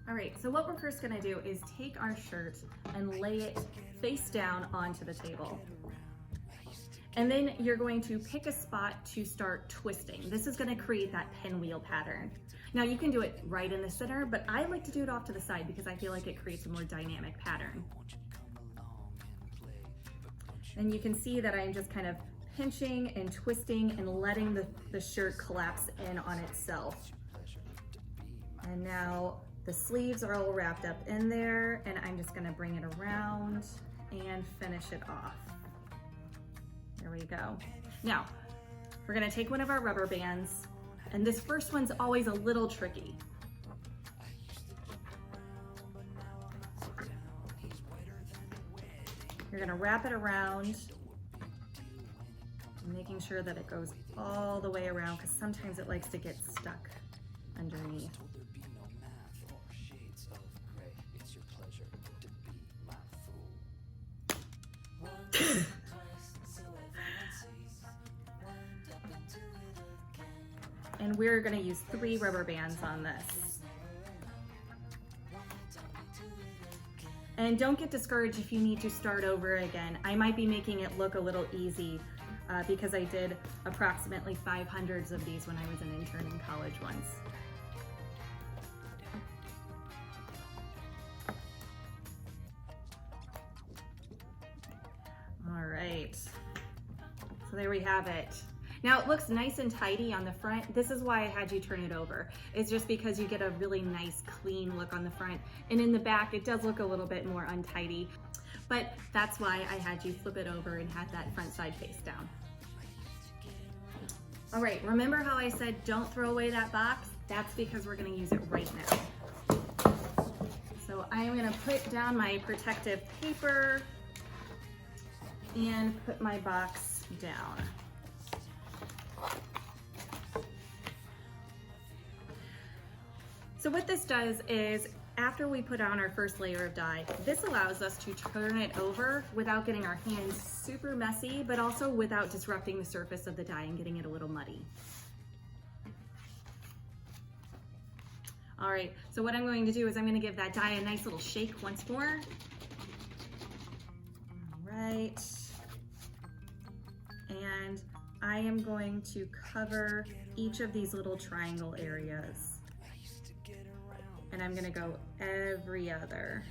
All right, so what we're first gonna do is take our shirt and lay it face down onto the table. And then you're going to pick a spot to start twisting. This is gonna create that pinwheel pattern. Now you can do it right in the center, but I like to do it off to the side because I feel like it creates a more dynamic pattern. And you can see that I'm just kind of pinching and twisting and letting the shirt collapse in on itself. And now the sleeves are all wrapped up in there, and I'm just gonna bring it around and finish it off. There we go. Now, we're gonna take one of our rubber bands, and this first one's always a little tricky. You're gonna wrap it around, making sure that it goes all the way around, because sometimes it likes to get stuck underneath. And we're gonna use 3 rubber bands on this. And don't get discouraged if you need to start over again. I might be making it look a little easy because I did approximately 500 of these when I was an intern in college once. All right, so there we have it. Now it looks nice and tidy on the front. This is why I had you turn it over. It's just because you get a really nice clean look on the front, and in the back it does look a little bit more untidy. But that's why I had you flip it over and have that front side face down. All right, remember how I said don't throw away that box? That's because we're gonna use it right now. So I am gonna put down my protective paper and put my box down. So what this does is, after we put on our first layer of dye, this allows us to turn it over without getting our hands super messy, but also without disrupting the surface of the dye and getting it a little muddy. All right, so what I'm going to do is I'm going to give that dye a nice little shake once more. All right. And I am going to cover each of these little triangle areas. And I'm gonna go every other.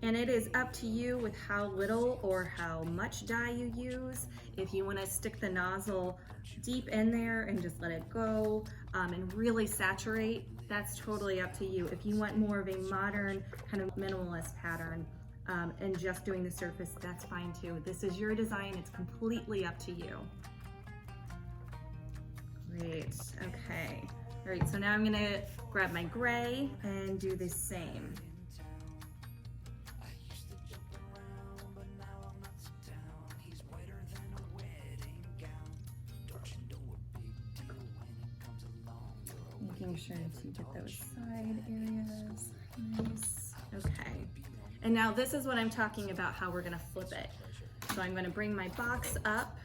And it is up to you with how little or how much dye you use. If you wanna stick the nozzle deep in there and just let it go and really saturate, that's totally up to you. If you want more of a modern kind of minimalist pattern and just doing the surface, that's fine too. This is your design, it's completely up to you. Great, okay. All right, so now I'm gonna grab my gray and do the same. Making sure to get those side areas nice. Okay, and now this is what I'm talking about, how we're gonna flip it. So I'm gonna bring my box up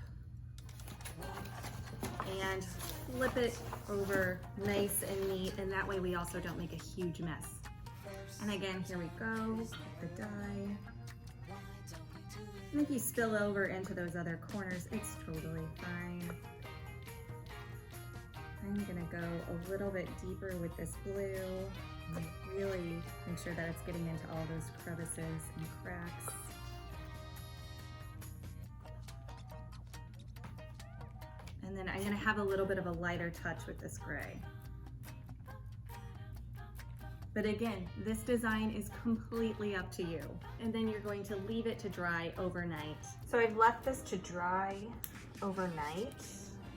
and flip it over nice and neat, and that way we also don't make a huge mess. And again, here we go, the dye. And if you spill over into those other corners, it's totally fine. I'm gonna go a little bit deeper with this blue and really make sure that it's getting into all those crevices and cracks. And then I'm gonna have a little bit of a lighter touch with this gray. But again, this design is completely up to you. And then you're going to leave it to dry overnight. So I've left this to dry overnight,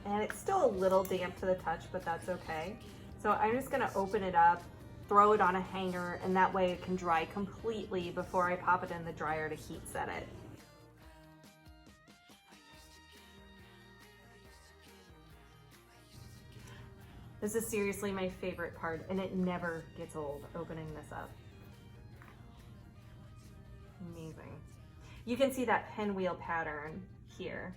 and it's still a little damp to the touch, but that's okay. So I'm just gonna open it up, throw it on a hanger, and that way it can dry completely before I pop it in the dryer to heat set it. This is seriously my favorite part, and it never gets old, opening this up. Amazing. You can see that pinwheel pattern here.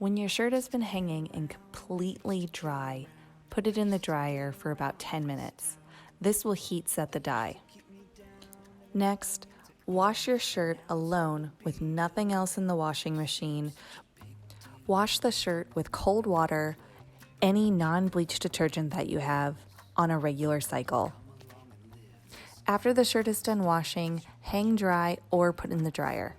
When your shirt has been hanging and completely dry, put it in the dryer for about 10 minutes. This will heat set the dye. Next, wash your shirt alone with nothing else in the washing machine. Wash the shirt with cold water, any non-bleach detergent that you have, on a regular cycle. After the shirt is done washing, hang dry or put in the dryer.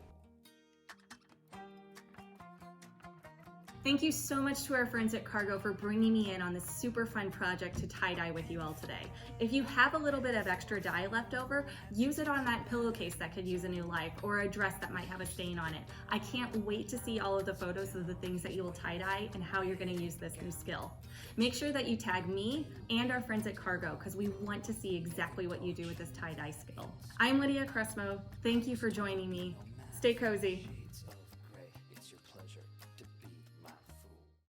Thank you so much to our friends at Cargo for bringing me in on this super fun project to tie-dye with you all today. If you have a little bit of extra dye left over, use it on that pillowcase that could use a new life, or a dress that might have a stain on it. I can't wait to see all of the photos of the things that you will tie-dye and how you're going to use this new skill. Make sure that you tag me and our friends at Cargo because we want to see exactly what you do with this tie-dye skill. I'm Lydia Cresmo. Thank you for joining me. Stay cozy.